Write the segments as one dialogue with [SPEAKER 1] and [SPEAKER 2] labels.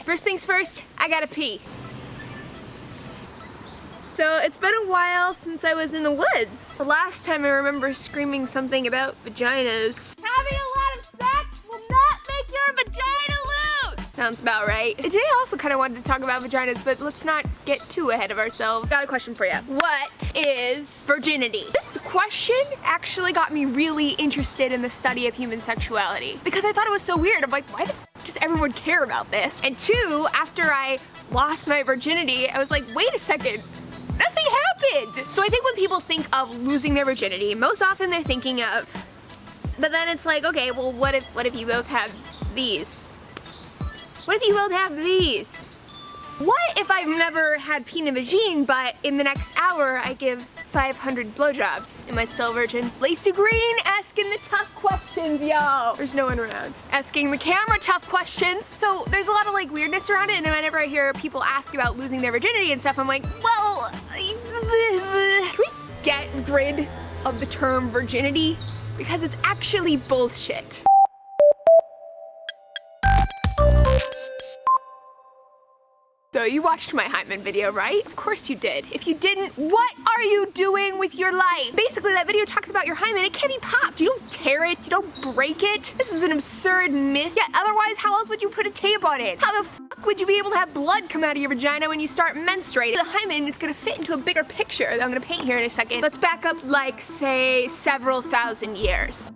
[SPEAKER 1] Okay, first things first, I gotta pee. So it's been a while since I was in the woods. The last time I remember screaming something about vaginas. Having a lot of sex will not make your vagina loose! Sounds about right. Today I also kind of wanted to talk about vaginas, but let's not get too ahead of ourselves. Got a question for you. What is virginity? This question actually got me really interested in the study of human sexuality because I thought it was so weird. I'm like, why the f does everyone care about this? And two, after I lost my virginity, I was like, wait a second. Nothing happened! So I think when people think of losing their virginity, most often they're thinking of, but then it's like, okay, well what if you both have these? What if you both have these? What if I've never had penis vagine, but in the next hour I give 500 blowjobs? Am I still a virgin? Lacey Green asking the tough questions, yo. There's no one around. Asking the camera tough questions. So there's a lot of like weirdness around it, and whenever I hear people ask about losing their virginity and stuff, I'm like, well, can we get rid of the term virginity? Because it's actually bullshit. So you watched my hymen video, right? Of course you did. If you didn't, what are you doing with your life? Basically, that video talks about your hymen. It can't be popped. You don't tear it. You don't break it. This is an absurd myth. Yeah, otherwise, how else would you put a tape on it? How the fuck would you be able to have blood come out of your vagina when you start menstruating? The hymen is gonna fit into a bigger picture that I'm gonna paint here in a second. Let's back up like, say, several thousand years.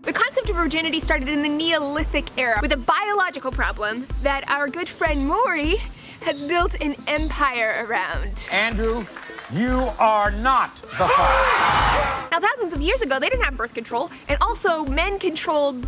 [SPEAKER 1] The concept of virginity started in the Neolithic era with a biological problem that our good friend Maury has built an empire around.
[SPEAKER 2] Andrew, you are not the father.
[SPEAKER 1] Now, thousands of years ago, they didn't have birth control, and also men controlled,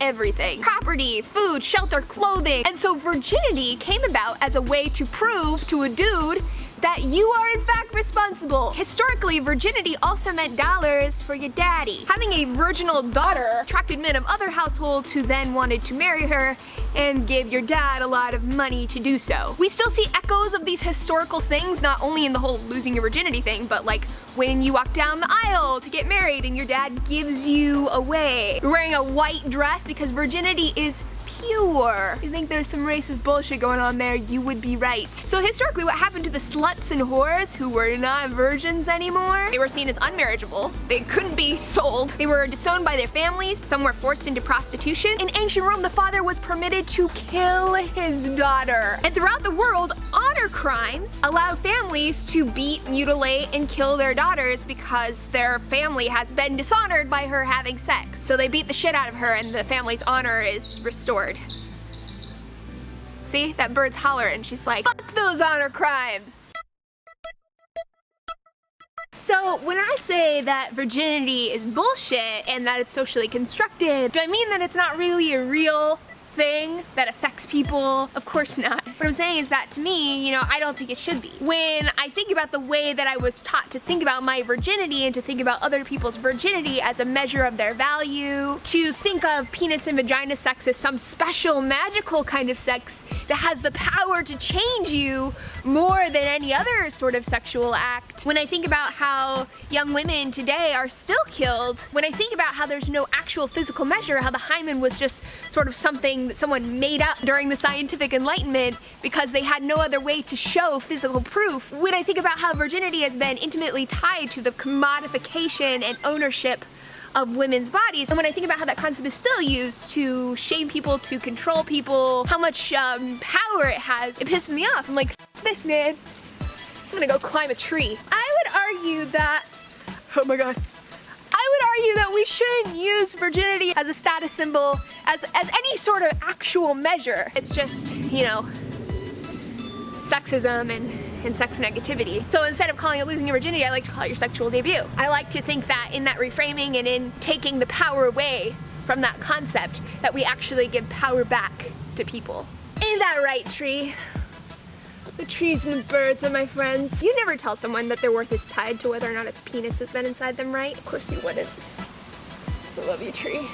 [SPEAKER 1] everything. Property, food, shelter, clothing. And so virginity came about as a way to prove to a dude that you are in fact responsible. Historically, virginity also meant dollars for your daddy. Having a virginal daughter attracted men of other households who then wanted to marry her and give your dad a lot of money to do so. We still see echoes of these historical things, not only in the whole losing your virginity thing, but like when you walk down the aisle to get married and your dad gives you away. You're wearing a white dress because virginity is pure. If you think there's some racist bullshit going on there, you would be right. So historically, what happened to the sluts and whores who were not virgins anymore? They were seen as unmarriageable. They couldn't be sold. They were disowned by their families. Some were forced into prostitution. In ancient Rome, the father was permitted to kill his daughter. And throughout the world, honor crimes allow families to beat, mutilate, and kill their daughters because their family has been dishonored by her having sex. So they beat the shit out of her and the family's honor is restored. See, that bird's hollering. She's like, fuck those honor crimes. So when I say that virginity is bullshit and that it's socially constructed, do I mean that it's not really a real thing that affects people? Of course not. What I'm saying is that to me, you know, I don't think it should be. When I think about the way that I was taught to think about my virginity and to think about other people's virginity as a measure of their value, to think of penis and vagina sex as some special magical kind of sex that has the power to change you more than any other sort of sexual act. When I think about how young women today are still killed, when I think about how there's no actual physical measure, how the hymen was just sort of something that someone made up during the scientific enlightenment because they had no other way to show physical proof. When I think about how virginity has been intimately tied to the commodification and ownership of women's bodies, and when I think about how that concept is still used to shame people, to control people, how much power it has, it pisses me off. I'm like, F this, man. I'm gonna go climb a tree. I would argue that, oh my god, I would argue that we shouldn't use virginity as a status symbol, as any sort of actual measure. It's just, you know, sexism and sex negativity. So instead of calling it losing your virginity, I like to call it your sexual debut. I like to think that in that reframing and in taking the power away from that concept, that we actually give power back to people. Ain't that right, tree? The trees and the birds are my friends. You never tell someone that their worth is tied to whether or not a penis has been inside them, right? Of course you wouldn't. I love you, tree.